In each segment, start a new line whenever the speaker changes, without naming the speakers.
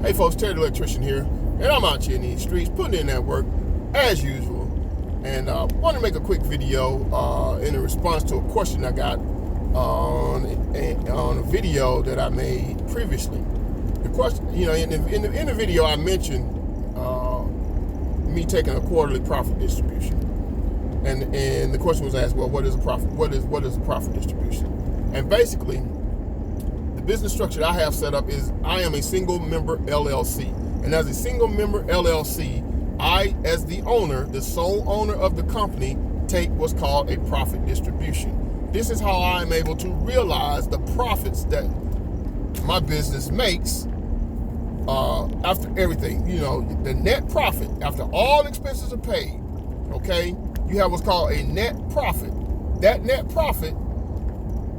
Hey folks, Terry the Electrician here, and I'm out here in these streets putting in that work as usual. And I want to make a quick video in response to a question I got on a video that I made previously. The question, in the video I mentioned me taking a quarterly profit distribution, and the question was asked, well, what is a profit? What is a profit distribution? And basically, the business structure I have set up is I am a single member LLC. And as a single member LLC, I, as the owner, the sole owner of the company, take what's called a profit distribution. This is how I am able to realize the profits that my business makes after everything. The net profit, after all expenses are paid, okay? You have what's called a net profit. That net profit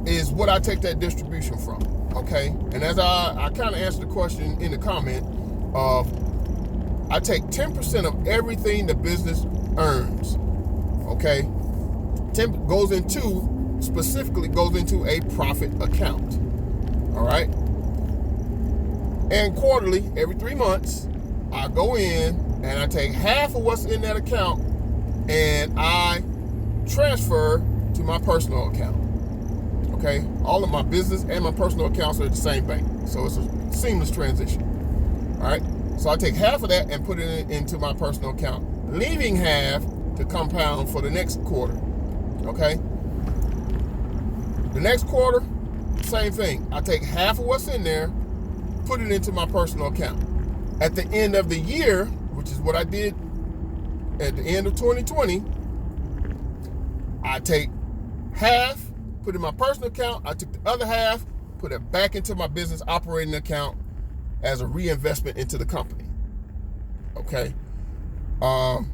is what I take that distribution from. Okay, and as I kind of answered the question in the comment, I take 10% of everything the business earns. Okay, 10 specifically goes into a profit account. All right, and quarterly, every 3 months, I go in and I take half of what's in that account and I transfer to my personal account. Okay, all of my business and my personal accounts are at the same bank, so it's a seamless transition. All right, so I take half of that and put it into my personal account, leaving half to compound for the next quarter. Okay, the next quarter, same thing. I take half of what's in there, put it into my personal account. At the end of the year, which is what I did at the end of 2020, I take half, put in my personal account. I took the other half, put it back into my business operating account as a reinvestment into the company. Okay. Now,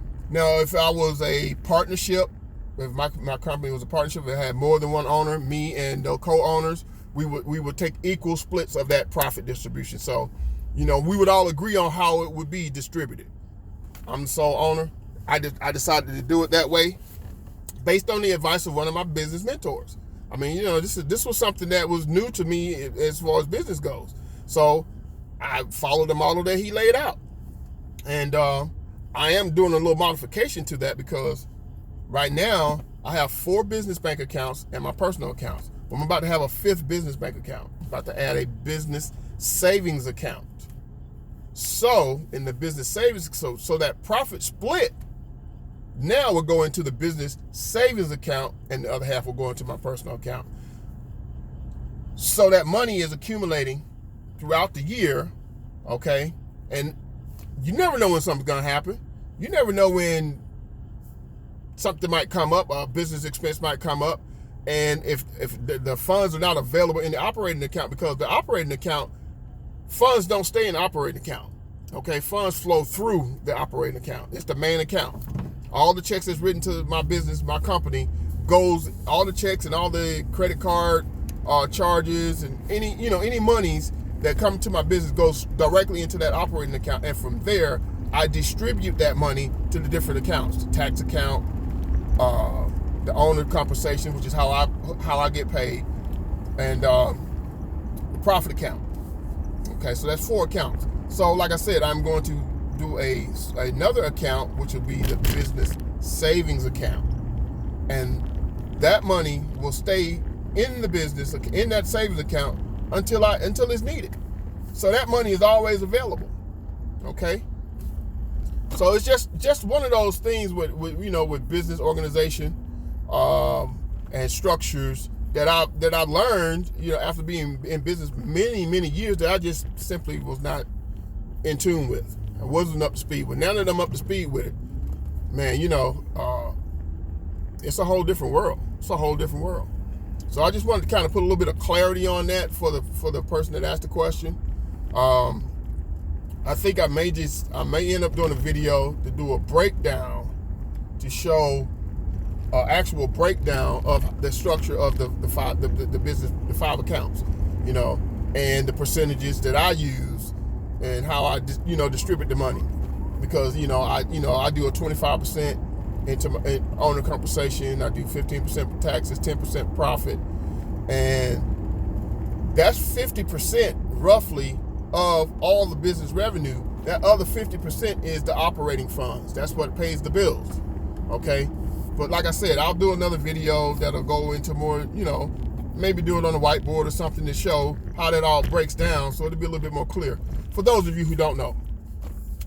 if I was a partnership, if my company was a partnership that had more than one owner, me and the co-owners, we would take equal splits of that profit distribution. So, we would all agree on how it would be distributed. I'm the sole owner. I decided to do it that way based on the advice of one of my business mentors. I mean, this was something that was new to me as far as business goes. So I followed the model that he laid out. And I am doing a little modification to that because right now I have 4 business bank accounts and my personal accounts. I'm about to have a 5th business bank account. I'm about to add a business savings account. So in the business savings, so that profit split now will go into the business savings account and the other half will go into my personal account. So that money is accumulating throughout the year, okay? And you never know when something's gonna happen. You never know when something might come up, a business expense might come up, and if the funds are not available in the operating account, because the operating account, funds don't stay in the operating account, okay? Funds flow through the operating account. It's the main account. All the checks that's written to my business, my company, all the checks and all the credit card charges and any monies that come to my business goes directly into that operating account. And from there, I distribute that money to the different accounts: the tax account, the owner compensation, which is how I get paid, and the profit account. Okay, so that's 4 accounts. So like I said, I'm going to do another account, which will be the business savings account, and that money will stay in the business, in that savings account until it's needed. So that money is always available. Okay, so it's just one of those things with business organization and structures that I learned after being in business many years that I just simply was not in tune with. I wasn't up to speed with. Now that I'm up to speed with it, man, it's a whole different world. It's a whole different world. So I just wanted to kind of put a little bit of clarity on that for the person that asked the question. I think I may end up doing a video to do a breakdown to show actual breakdown of the structure of the business, the 5 accounts, and the percentages that I use and how I distribute the money, because I do a 25% into owner compensation, I do 15% for taxes, 10% profit, and that's 50% roughly of all the business revenue, that other 50% is the operating funds. That's what pays the bills, okay? But like I said, I'll do another video that'll go into more, maybe do it on a whiteboard or something to show how that all breaks down, so it'll be a little bit more clear for those of you who don't know.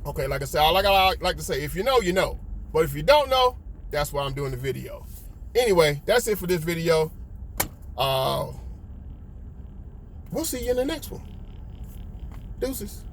Okay, like I said, I like to say, if you know, you know. But if you don't know, that's why I'm doing the video. Anyway, that's it for this video. We'll see you in the next one. Deuces.